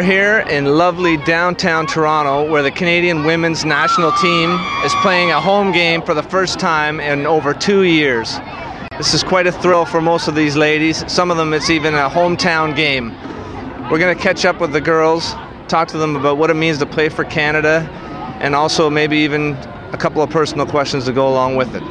We're here in lovely downtown Toronto where the Canadian women's national team is playing a home game for the first time in over 2 years. This is quite a thrill for most of these ladies. Some of them it's even a hometown game. We're going to catch up with the girls, talk to them about what it means to play for Canada, and also maybe even a couple of personal questions to go along with it.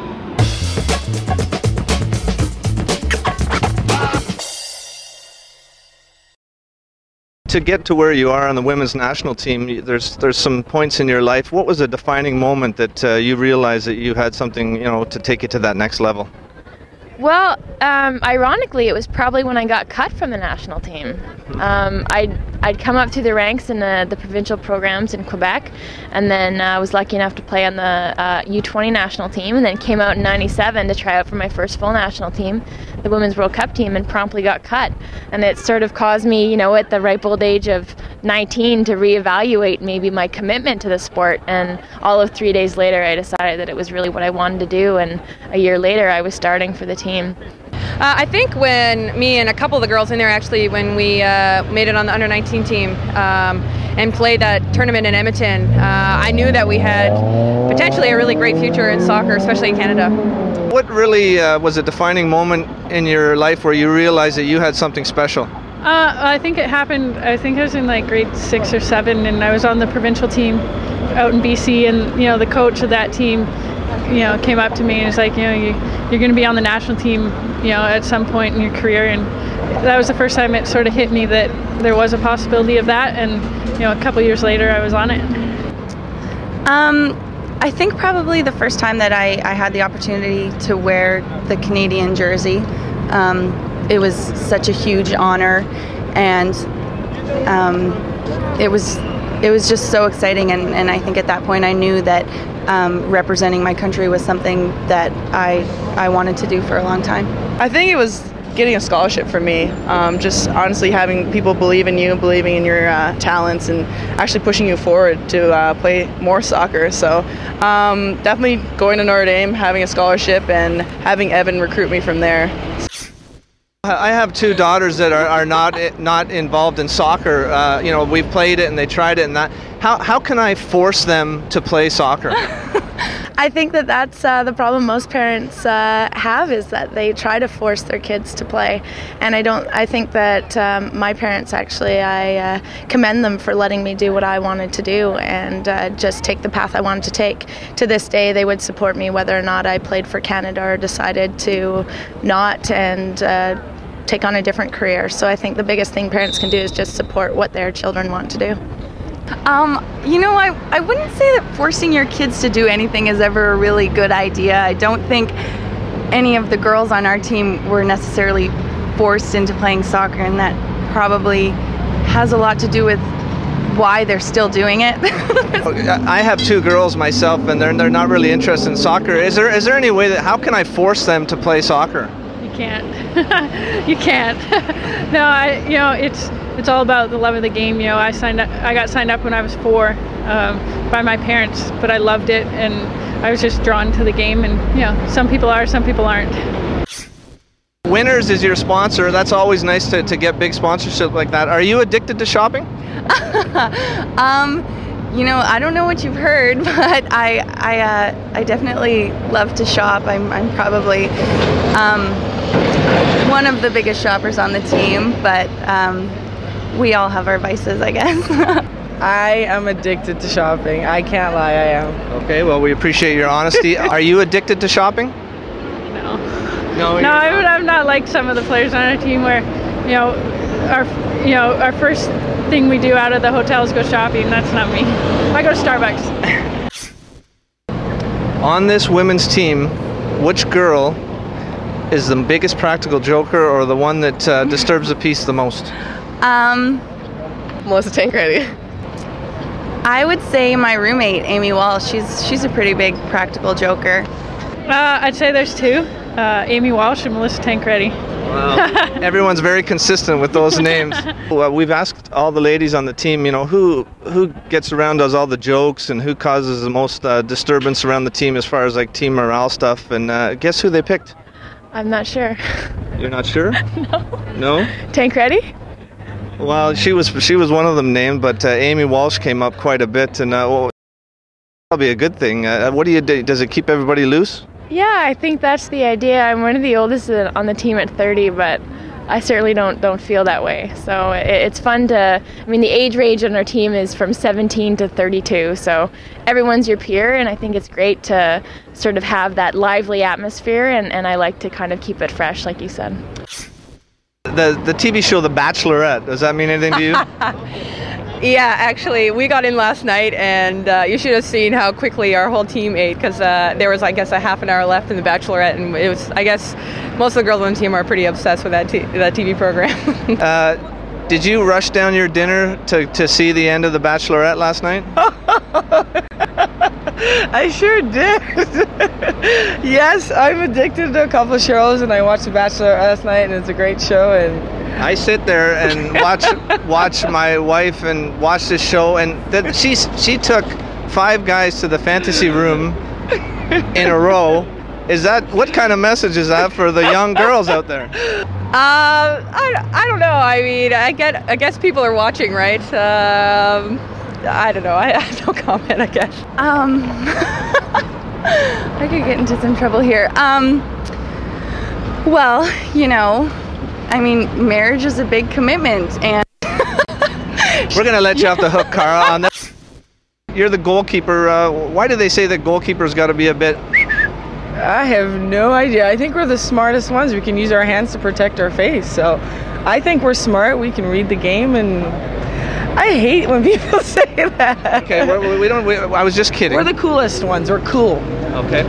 To get to where you are on the women's national team, there's some points in your life. What was a defining moment that you realized that you had something, to take you to that next level? Well, ironically, it was probably when I got cut from the national team. I'd come up through the ranks in the provincial programs in Quebec, and then I was lucky enough to play on the U20 national team, and then came out in '97 to try out for my first full national team, the Women's World Cup team, and promptly got cut. And it sort of caused me, at the ripe old age of 19 to reevaluate maybe my commitment to the sport. And all of 3 days later, I decided that it was really what I wanted to do, and a year later, I was starting for the team. I think when me and a couple of the girls in there actually, when we made it on the under-19 team and played that tournament in Edmonton, I knew that we had potentially a really great future in soccer, especially in Canada. What really was a defining moment in your life where you realized that you had something special? I think it happened, I think I was in like grade 6 or 7, and I was on the provincial team out in BC, and the coach of that team came up to me and was like, you're going to be on the national team, at some point in your career. And that was the first time it sort of hit me that there was a possibility of that. And, a couple years later, I was on it. I think probably the first time that I had the opportunity to wear the Canadian jersey. It was such a huge honor, and it was just so exciting. And I think at that point I knew that representing my country was something that I wanted to do for a long time. I think it was getting a scholarship for me, just honestly having people believe in you, believing in your talents, and actually pushing you forward to play more soccer. So definitely going to Notre Dame, having a scholarship, and having Evan recruit me from there. I have 2 daughters that are not involved in soccer. We've played it and they tried it, and that. How can I force them to play soccer? I think that's the problem most parents have, is that they try to force their kids to play. And I think that my parents actually, I commend them for letting me do what I wanted to do and just take the path I wanted to take. To this day, they would support me whether or not I played for Canada or decided to not and take on a different career. So I think the biggest thing parents can do is just support what their children want to do. I wouldn't say that forcing your kids to do anything is ever a really good idea. I don't think any of the girls on our team were necessarily forced into playing soccer, and that probably has a lot to do with why they're still doing it. I have 2 girls myself, and they're not really interested in soccer. Is there any way how can I force them to play soccer? You can't. You can't. No, it's all about the love of the game. I got signed up when I was 4 by my parents, but I loved it, and I was just drawn to the game. And some people are, some people aren't. Winners is your sponsor. That's always nice to get big sponsorship like that. Are you addicted to shopping? I don't know what you've heard, but I definitely love to shop. I'm probably one of the biggest shoppers on the team, but we all have our vices, I guess. I am addicted to shopping. I can't lie, I am. Okay, well, we appreciate your honesty. Are you addicted to shopping? No. No, I'm not like some of the players on our team where, our first thing we do out of the hotel is go shopping. That's not me. I go to Starbucks. On this women's team, which girl is the biggest practical joker, or the one that disturbs the peace the most? Melissa Tancredi. I would say my roommate, Amy Walsh. She's a pretty big practical joker. I'd say there's 2, Amy Walsh and Melissa Tancredi. Wow. Everyone's very consistent with those names. We've asked all the ladies on the team, who gets around, does all the jokes, and who causes the most disturbance around the team as far as like team morale stuff, and guess who they picked? I'm not sure. You're not sure? No. No? Tancredi? Well, she was one of them named, but Amy Walsh came up quite a bit, and well, that'll be a good thing. What do you do? Does it keep everybody loose? Yeah, I think that's the idea. I'm one of the oldest on the team at 30, but I certainly don't feel that way. So it's fun to, I mean, the age range on our team is from 17 to 32, so everyone's your peer, and I think it's great to sort of have that lively atmosphere, and I like to kind of keep it fresh, like you said. The TV show The Bachelorette, does that mean anything to you? Yeah, actually, we got in last night, and you should have seen how quickly our whole team ate, because there was, I guess, a half an hour left in The Bachelorette, and it was, I guess, most of the girls on the team are pretty obsessed with that TV program. Did you rush down your dinner to see the end of The Bachelorette last night? I sure did. Yes, I'm addicted to a couple of shows, and I watched The Bachelor last night, and it's a great show. And I sit there and watch my wife and watch this show, and she took 5 guys to the fantasy room in a row. What kind of message is that for the young girls out there? I don't know. I mean, I guess people are watching, right? I don't know. I have no comment, I guess. I could get into some trouble here. Well, you know, I mean, marriage is a big commitment, and we're gonna let you off the hook, Cara. On that, you're the goalkeeper. Why do they say that goalkeeper's got to be a bit? I have no idea. I think we're the smartest ones. We can use our hands to protect our face. So I think we're smart. We can read the game, and I hate when people say that. Okay, I was just kidding. We're the coolest ones. We're cool. Okay.